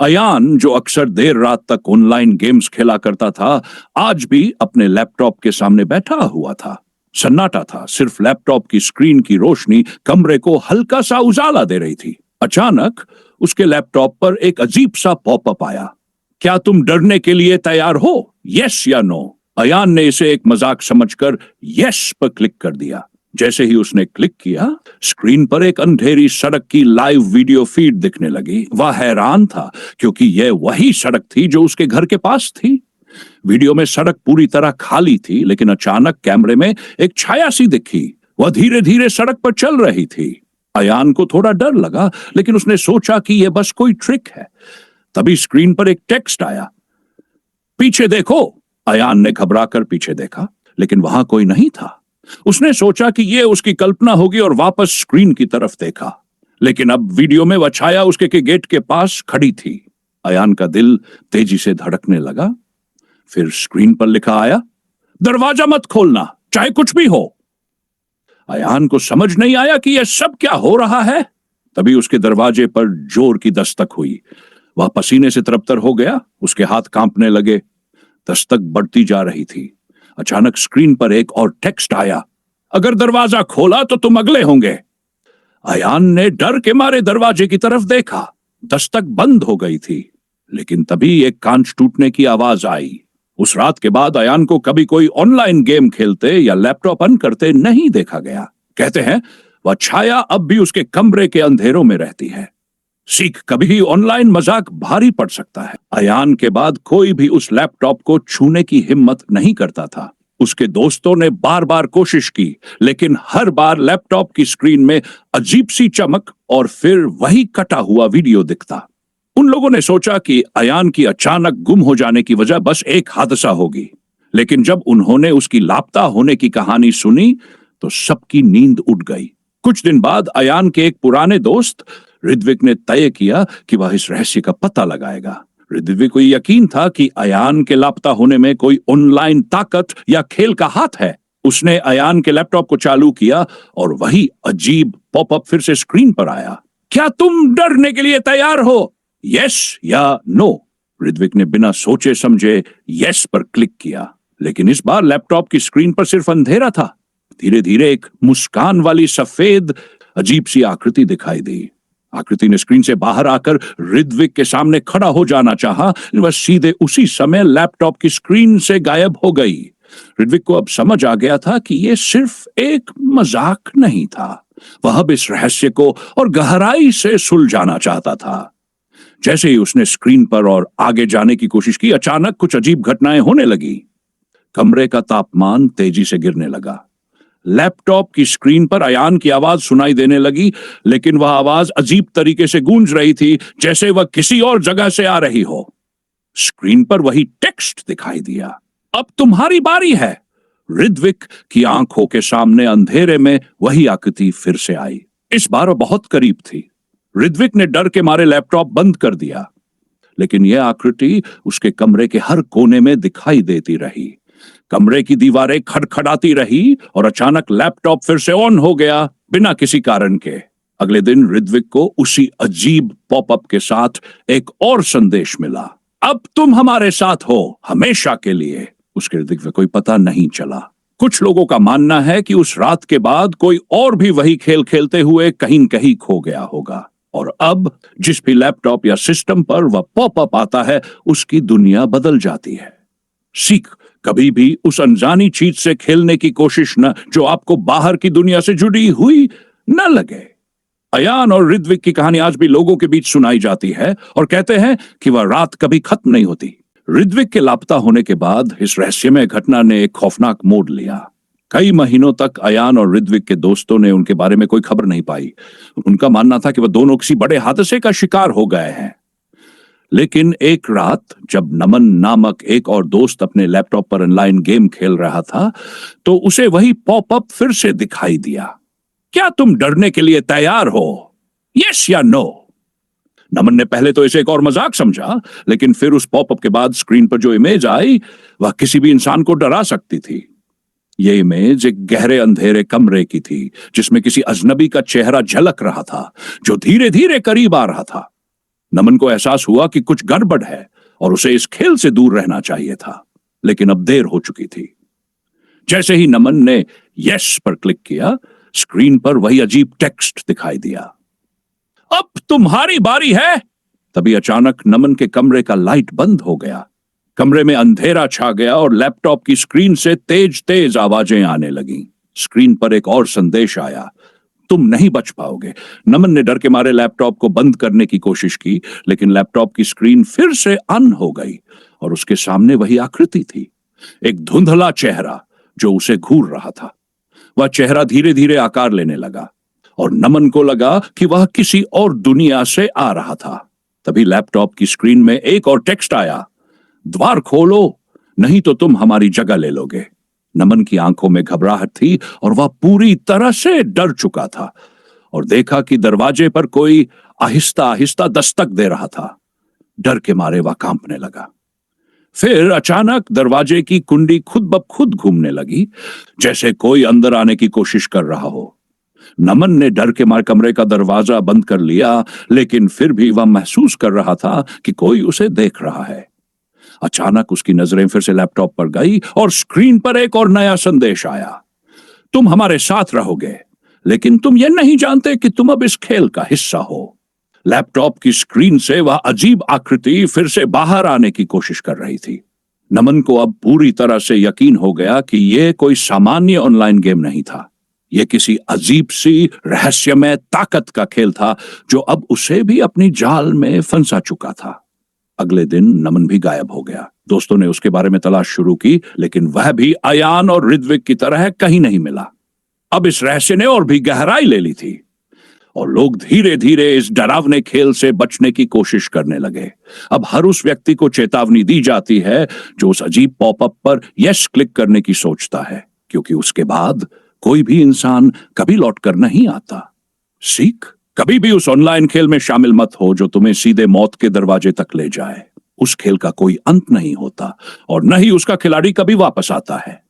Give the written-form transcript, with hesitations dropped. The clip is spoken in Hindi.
अयान, जो अक्सर देर रात तक ऑनलाइन गेम्स खेला करता था, आज भी अपने लैपटॉप के सामने बैठा हुआ था। सन्नाटा था, सिर्फ लैपटॉप की स्क्रीन की रोशनी कमरे को हल्का सा उजाला दे रही थी। अचानक उसके लैपटॉप पर एक अजीब सा पॉपअप आया। क्या तुम डरने के लिए तैयार हो? यस या नो? अयान ने इसे एक मजाक समझकर यस पर क्लिक कर दिया। जैसे ही उसने क्लिक किया, स्क्रीन पर एक अंधेरी सड़क की लाइव वीडियो फीड दिखने लगी। वह हैरान था क्योंकि यह वही सड़क थी जो उसके घर के पास थी। वीडियो में सड़क पूरी तरह खाली थी, लेकिन अचानक कैमरे में एक छाया सी दिखी। वह धीरे धीरे सड़क पर चल रही थी। अयान को थोड़ा डर लगा, लेकिन उसने सोचा कि यह बस कोई ट्रिक है। तभी स्क्रीन पर एक टेक्स्ट आया, पीछे देखो। अयान ने घबराकर पीछे देखा, लेकिन वहां कोई नहीं था। उसने सोचा कि यह उसकी कल्पना होगी और वापस स्क्रीन की तरफ देखा, लेकिन अब वीडियो में वह छाया उसके के गेट के पास खड़ी थी। अयान का दिल तेजी से धड़कने लगा। फिर स्क्रीन पर लिखा आया, दरवाजा मत खोलना, चाहे कुछ भी हो। अयान को समझ नहीं आया कि यह सब क्या हो रहा है। तभी उसके दरवाजे पर जोर की दस्तक हुई। वह पसीने से तरबतर हो गया, उसके हाथ कांपने लगे। दस्तक बढ़ती जा रही थी। अचानक स्क्रीन पर एक और टेक्स्ट आया, अगर दरवाजा खोला तो तुम अगले होंगे। अयान ने डर के मारे दरवाजे की तरफ देखा। दस्तक बंद हो गई थी, लेकिन तभी एक कांच टूटने की आवाज आई। उस रात के बाद अयान को कभी कोई ऑनलाइन गेम खेलते या लैपटॉप ऑन करते नहीं देखा गया। कहते हैं वह छाया अब भी उसके कमरे के अंधेरों में रहती है। सीख, कभी ऑनलाइन मजाक भारी पड़ सकता है। अयान के बाद कोई भी उस लैपटॉप को छूने की हिम्मत नहीं करता था। उसके दोस्तों ने बार बार कोशिश की, लेकिन हर बार लैपटॉप की स्क्रीन में अजीब सी चमक और फिर वही कटा हुआ वीडियो दिखता। उन लोगों ने सोचा कि अयान की अचानक गुम हो जाने की वजह बस एक हादसा होगी, लेकिन जब उन्होंने उसकी लापता होने की कहानी सुनी तो सबकी नींद उड़ गई। कुछ दिन बाद अयान के एक पुराने दोस्त ऋत्विक ने तय किया कि वह इस रहस्य का पता लगाएगा। ऋत्विक को यकीन था कि अयान के लापता होने में कोई ऑनलाइन ताकत या खेल का हाथ है। उसने अयान के लैपटॉप को चालू किया और वही अजीब पॉपअप फिर से स्क्रीन पर आया। क्या तुम डरने के लिए तैयार हो? यस या नो? ऋत्विक ने बिना सोचे समझे यस पर क्लिक किया, लेकिन इस बार लैपटॉप की स्क्रीन पर सिर्फ अंधेरा था। धीरे धीरे एक मुस्कान वाली सफेद अजीब सी आकृति दिखाई दी। आकृति ने स्क्रीन से बाहर आकर ऋत्विक के सामने खड़ा हो जाना चाहा, लेकिन वह सीधे उसी समय लैपटॉप की स्क्रीन से गायब हो गई। ऋत्विक को अब समझ आ गया था कि यह सिर्फ एक मजाक नहीं था। वह अब इस रहस्य को और गहराई से सुलझाना चाहता था। जैसे ही उसने स्क्रीन पर और आगे जाने की कोशिश की, अचानक कुछ अजीब घटनाएं होने लगी। कमरे का तापमान तेजी से गिरने लगा। लैपटॉप की स्क्रीन पर अयान की आवाज सुनाई देने लगी, लेकिन वह आवाज अजीब तरीके से गूंज रही थी, जैसे वह किसी और जगह से आ रही हो। स्क्रीन पर वही टेक्स्ट दिखाई दिया, अब तुम्हारी बारी है। ऋत्विक की आंखों के सामने अंधेरे में वही आकृति फिर से आई। इस बार वह बहुत करीब थी। ऋत्विक ने डर के मारे लैपटॉप बंद कर दिया, लेकिन यह आकृति उसके कमरे के हर कोने में दिखाई देती रही। कमरे की दीवारें खड़खड़ाती रही और अचानक लैपटॉप फिर से ऑन हो गया, बिना किसी कारण के। अगले दिन ऋत्विक को उसी अजीब पॉपअप के साथ एक और संदेश मिला, अब तुम हमारे साथ हो हमेशा के लिए। उसके ऋत्विक को कोई पता नहीं चला। कुछ लोगों का मानना है कि उस रात के बाद कोई और भी वही खेल खेलते हुए कहीं न कहीं खो गया होगा, और अब जिस भी लैपटॉप या सिस्टम पर वह पॉपअप आता है, उसकी दुनिया बदल जाती है। सीख, कभी भी उस अनजानी चीज से खेलने की कोशिश न जो आपको बाहर की दुनिया से जुड़ी हुई न लगे। अयान और ऋत्विक की कहानी आज भी लोगों के बीच सुनाई जाती है और कहते हैं कि वह रात कभी खत्म नहीं होती। ऋत्विक के लापता होने के बाद इस रहस्यमय घटना ने एक खौफनाक मोड़ लिया। कई महीनों तक अयान और ऋत्विक के दोस्तों ने उनके बारे में कोई खबर नहीं पाई। उनका मानना था कि वह दोनों किसी बड़े हादसे का शिकार हो गए हैं। लेकिन एक रात जब नमन नामक एक और दोस्त अपने लैपटॉप पर ऑनलाइन गेम खेल रहा था, तो उसे वही पॉपअप फिर से दिखाई दिया। क्या तुम डरने के लिए तैयार हो? यस या नो? नमन ने पहले तो इसे एक और मजाक समझा, लेकिन फिर उस पॉपअप के बाद स्क्रीन पर जो इमेज आई, वह किसी भी इंसान को डरा सकती थी। यह इमेज एक गहरे अंधेरे कमरे की थी, जिसमें किसी अजनबी का चेहरा झलक रहा था, जो धीरे धीरे करीब आ रहा था। नमन को एहसास हुआ कि कुछ गड़बड़ है और उसे इस खेल से दूर रहना चाहिए था, लेकिन अब देर हो चुकी थी। जैसे ही नमन ने यस पर क्लिक किया, स्क्रीन पर वही अजीब टेक्स्ट दिखाई दिया, अब तुम्हारी बारी है। तभी अचानक नमन के कमरे का लाइट बंद हो गया। कमरे में अंधेरा छा गया और लैपटॉप की स्क्रीन से तेज तेज आवाजें आने लगीं। स्क्रीन पर एक और संदेश आया, तुम नहीं बच पाओगे। नमन ने डर के मारे लैपटॉप को बंद करने की कोशिश की, लेकिन लैपटॉप की स्क्रीन फिर से ऑन हो गई और उसके सामने वही आकृति थी, एक धुंधला चेहरा जो उसे घूर रहा था। वह चेहरा धीरे धीरे आकार लेने लगा और नमन को लगा कि वह किसी और दुनिया से आ रहा था। तभी लैपटॉप की स्क्रीन में एक और टेक्स्ट आया, द्वार खोलो, नहीं तो तुम हमारी जगह ले लोगे। नमन की आंखों में घबराहट थी और वह पूरी तरह से डर चुका था और देखा कि दरवाजे पर कोई आहिस्ता आहिस्ता दस्तक दे रहा था। डर के मारे वह कांपने लगा। फिर अचानक दरवाजे की कुंडी खुद ब खुद घूमने लगी, जैसे कोई अंदर आने की कोशिश कर रहा हो। नमन ने डर के मारे कमरे का दरवाजा बंद कर लिया, लेकिन फिर भी वह महसूस कर रहा था कि कोई उसे देख रहा है। अचानक उसकी नजरें फिर से लैपटॉप पर गई और स्क्रीन पर एक और नया संदेश आया, तुम हमारे साथ रहोगे, लेकिन तुम यह नहीं जानते कि तुम अब इस खेल का हिस्सा हो। लैपटॉप की स्क्रीन से वह अजीब आकृति फिर से बाहर आने की कोशिश कर रही थी। नमन को अब पूरी तरह से यकीन हो गया कि यह कोई सामान्य ऑनलाइन गेम नहीं था। यह किसी अजीब सी रहस्यमय ताकत का खेल था जो अब उसे भी अपनी जाल में फंसा चुका था। अगले दिन नमन भी गायब हो गया। दोस्तों ने उसके बारे में तलाश शुरू की, लेकिन वह भी अयान और ऋत्विक की तरह कहीं नहीं मिला। अब इस रहस्य ने और भी गहराई ले ली थी और लोग धीरे धीरे इस डरावने खेल से बचने की कोशिश करने लगे। अब हर उस व्यक्ति को चेतावनी दी जाती है जो उस अजीब पॉपअप पर यस क्लिक करने की सोचता है, क्योंकि उसके बाद कोई भी इंसान कभी लौटकर नहीं आता। सीख, कभी भी उस ऑनलाइन खेल में शामिल मत हो जो तुम्हें सीधे मौत के दरवाजे तक ले जाए। उस खेल का कोई अंत नहीं होता और न ही उसका खिलाड़ी कभी वापस आता है।